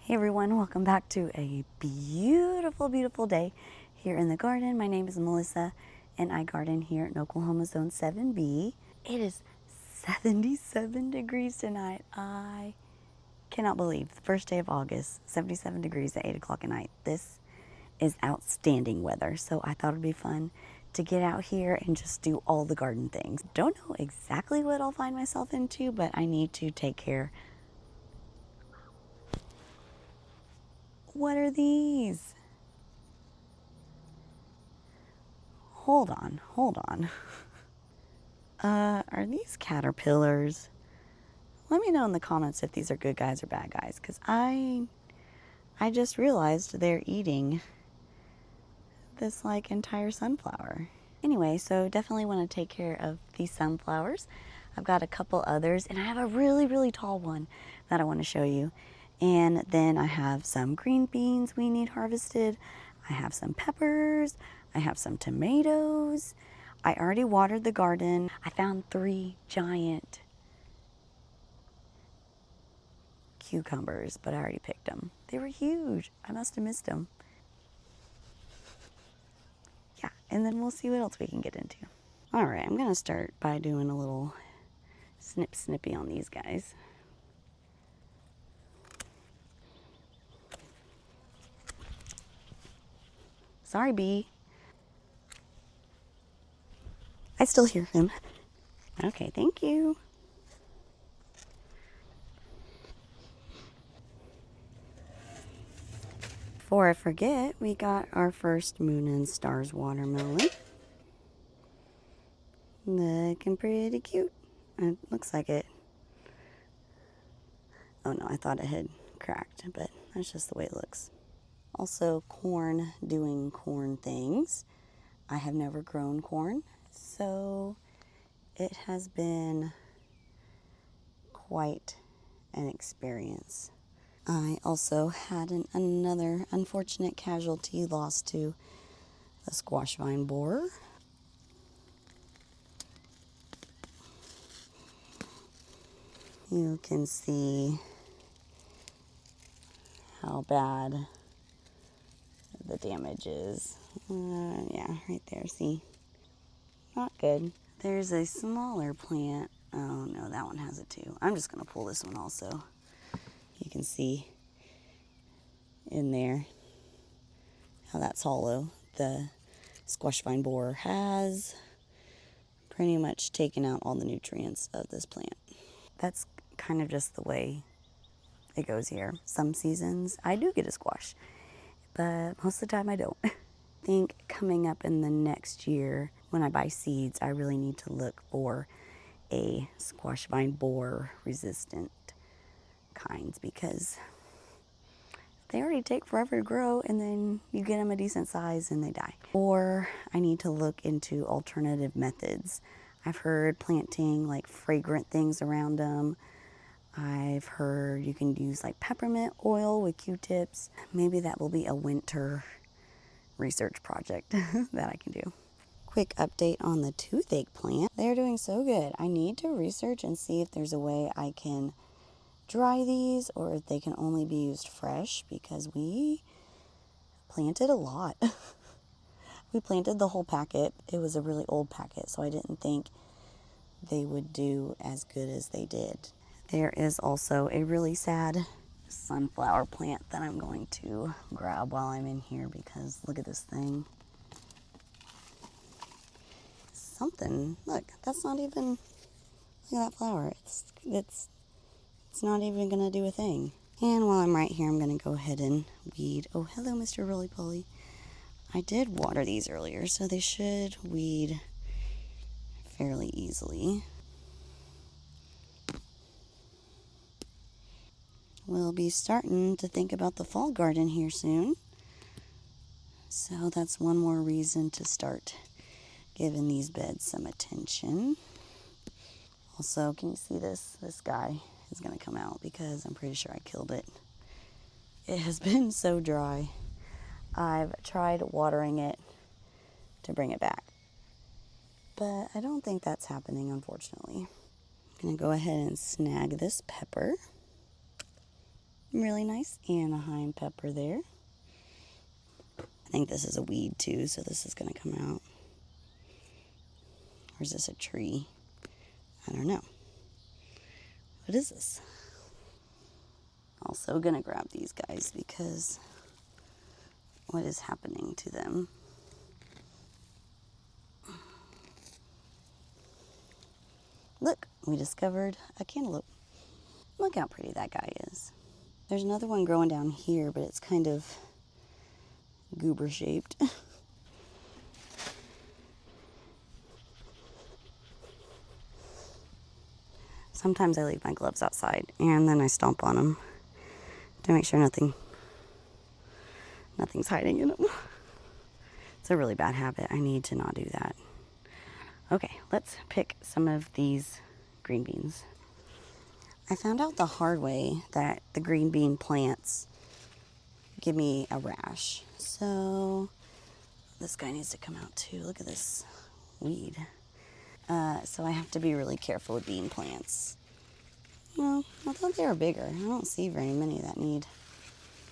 Hey everyone, welcome back to a beautiful, beautiful day here in the garden. My name is Melissa and I garden here in Oklahoma Zone 7B. It is 77 degrees tonight. I cannot believe the first day of August, 77 degrees at 8 o'clock at night. This is outstanding weather, so I thought it'd be fun to get out here and just do all the garden things. Don't know exactly what I'll find myself into, but I need to take care. What are these? Hold on. Are these caterpillars? Let me know in the comments if these are good guys or bad guys, because I just realized they're eating this like entire sunflower. Anyway, so definitely want to take care of these sunflowers. I've got a couple others, and I have a really, really tall one that I want to show you. And then I have some green beans we need harvested. I have some peppers. I have some tomatoes. I already watered the garden. I found 3 giant cucumbers, but I already picked them. They were huge. I must have missed them. Yeah, and then we'll see what else we can get into. All right, I'm gonna start by doing a little snippy on these guys. Sorry, bee. I still hear him. Okay, thank you. Before I forget, we got our first Moon and Stars watermelon. Looking pretty cute. It looks like it. Oh no, I thought it had cracked, but that's just the way it looks. Also, corn doing corn things. I have never grown corn, so it has been quite an experience. I also had another unfortunate casualty lost to the squash vine borer. You can see how bad the damage is. Yeah, right there, see? Not good. There's a smaller plant. Oh no, that one has it too. I'm just gonna pull this one also. You can see in there how that's hollow. The squash vine borer has pretty much taken out all the nutrients of this plant. That's kind of just the way it goes here. Some seasons I do get a squash, but most of the time I don't. I think coming up in the next year when I buy seeds, I really need to look for a squash vine borer resistant kinds, because they already take forever to grow, and then you get them a decent size and they die. Or I need to look into alternative methods. I've heard planting like fragrant things around them. I've heard you can use like peppermint oil with Q-tips. Maybe that will be a winter research project that I can do. Quick update on the toothache plant. They're doing so good. I need to research and see if there's a way I can dry these or if they can only be used fresh, because we planted a lot. We planted the whole packet. It was a really old packet, so I didn't think they would do as good as they did. There is also a really sad sunflower plant that I'm going to grab while I'm in here, because look at this thing. Something, look, that's not even, look at that flower. It's not even gonna do a thing. And while I'm right here, I'm gonna go ahead and weed. Oh, hello, Mr. Roly-Poly. I did water these earlier, so they should weed fairly easily. We'll be starting to think about the fall garden here soon. So that's one more reason to start giving these beds some attention. Also, can you see this? This guy is gonna come out because I'm pretty sure I killed it. It has been so dry. I've tried watering it to bring it back, but I don't think that's happening, unfortunately. I'm gonna go ahead and snag this pepper. Really nice Anaheim pepper there. I think this is a weed too, so this is going to come out. Or is this a tree? I don't know. What is this? Also going to grab these guys because what is happening to them? Look, we discovered a cantaloupe. Look how pretty that guy is. There's another one growing down here, but it's kind of goober shaped. Sometimes I leave my gloves outside and then I stomp on them to make sure nothing's hiding in them. It's a really bad habit. I need to not do that. Okay, let's pick some of these green beans. I found out the hard way that the green bean plants give me a rash. So this guy needs to come out too. Look at this weed. So I have to be really careful with bean plants. Well, I thought they were bigger. I don't see very many that need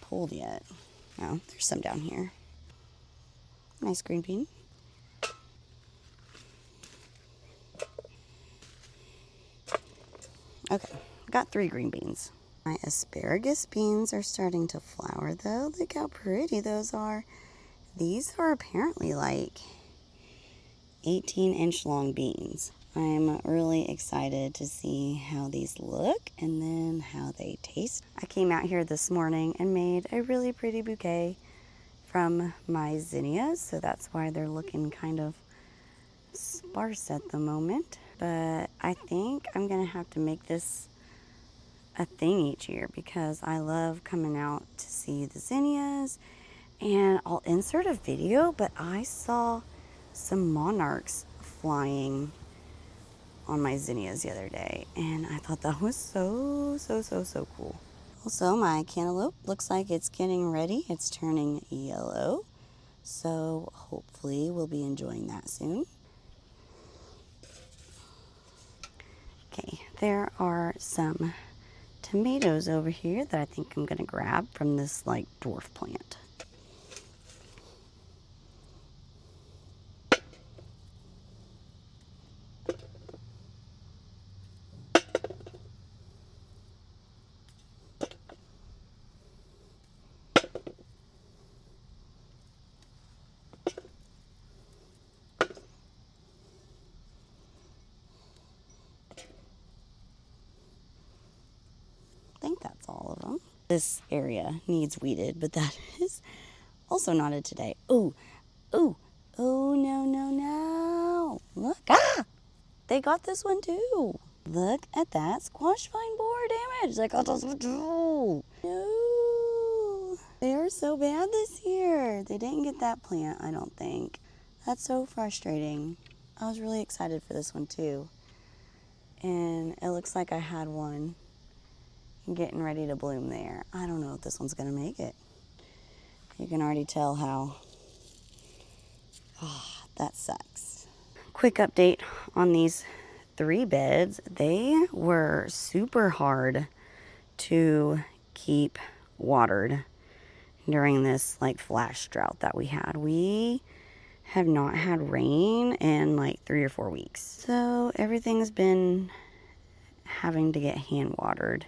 pulled yet. Oh, there's some down here. Nice green bean. Okay, got 3 green beans. My asparagus beans are starting to flower though. Look how pretty those are. These are apparently like 18-inch long beans. I'm really excited to see how these look and then how they taste. I came out here this morning and made a really pretty bouquet from my zinnias, so that's why they're looking kind of sparse at the moment. But I think I'm gonna have to make this a thing each year because I love coming out to see the zinnias. And I'll insert a video, but I saw some monarchs flying on my zinnias the other day, and I thought that was so cool. Also, my cantaloupe looks like it's getting ready. It's turning yellow, so hopefully we'll be enjoying that soon. Okay, there are some tomatoes over here that I think I'm gonna grab from this like dwarf plant. I think that's all of them. This area needs weeded, but that is also knotted today. Oh, no. Look, they got this one too. Look at that squash vine borer damage. They got this one too. No, they are so bad this year. They didn't get that plant, I don't think. That's so frustrating. I was really excited for this one too. And it looks like I had one getting ready to bloom there. I don't know if this one's gonna make it. You can already tell how, that sucks. Quick update on these 3 beds. They were super hard to keep watered during this like flash drought that we had. We have not had rain in like 3 or 4 weeks. So everything's been having to get hand watered.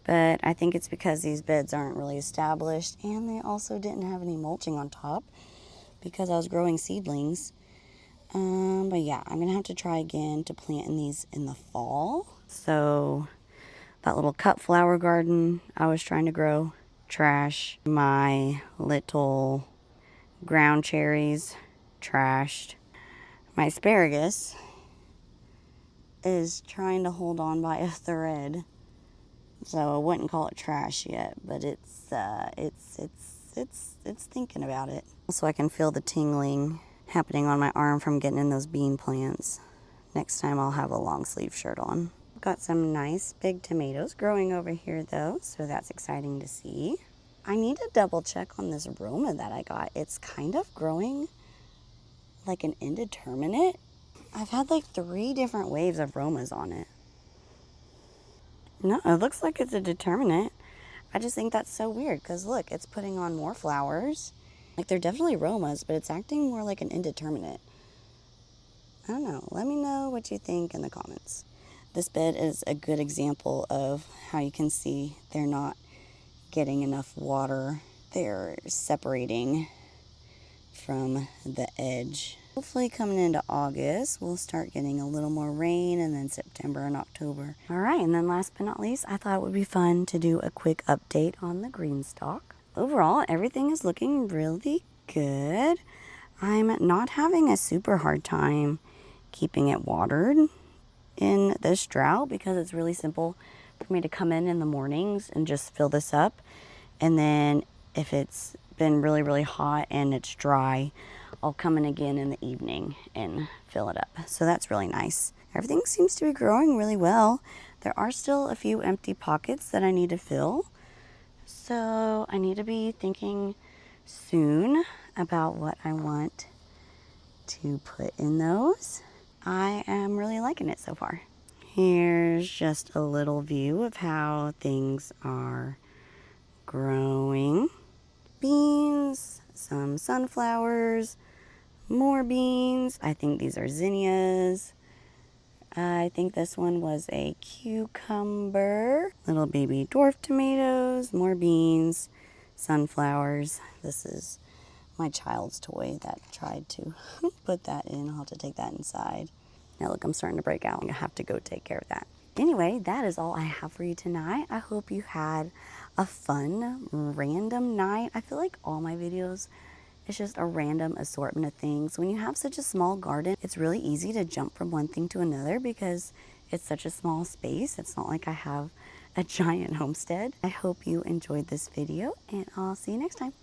But I think it's because these beds aren't really established, and they also didn't have any mulching on top because I was growing seedlings. But yeah, I'm gonna have to try again to plant in these in the fall. So that little cut flower garden I was trying to grow, trash. My little ground cherries, trashed. My asparagus is trying to hold on by a thread. So I wouldn't call it trash yet, but it's thinking about it. Also, I can feel the tingling happening on my arm from getting in those bean plants. Next time I'll have a long sleeve shirt on. Got some nice big tomatoes growing over here though, so that's exciting to see. I need to double check on this Roma that I got. It's kind of growing like an indeterminate. I've had like 3 different waves of Romas on it. No, it looks like it's a determinate. I just think that's so weird because look, it's putting on more flowers. Like they're definitely aromas, but it's acting more like an indeterminate. I don't know. Let me know what you think in the comments. This bed is a good example of how you can see they're not getting enough water. They're separating from the edge. Hopefully coming into August, we'll start getting a little more rain, and then September and October. All right, and then last but not least, I thought it would be fun to do a quick update on the green stalk. Overall, everything is looking really good. I'm not having a super hard time keeping it watered in this drought because it's really simple for me to come in the mornings and just fill this up. And then if it's been really, really hot and it's dry, I'll come in again in the evening and fill it up. So that's really nice. Everything seems to be growing really well. There are still a few empty pockets that I need to fill. So I need to be thinking soon about what I want to put in those. I am really liking it so far. Here's just a little view of how things are growing. Beans, some sunflowers, more beans. I think these are zinnias. I think this one was a cucumber. Little baby dwarf tomatoes, more beans, sunflowers. This is my child's toy that tried to put that in. I'll have to take that inside. Now look, I'm starting to break out. I have to go take care of that. Anyway, that is all I have for you tonight. I hope you had a fun, random night. I feel like all my videos, it's just a random assortment of things. When you have such a small garden, it's really easy to jump from one thing to another because it's such a small space. It's not like I have a giant homestead. I hope you enjoyed this video, and I'll see you next time.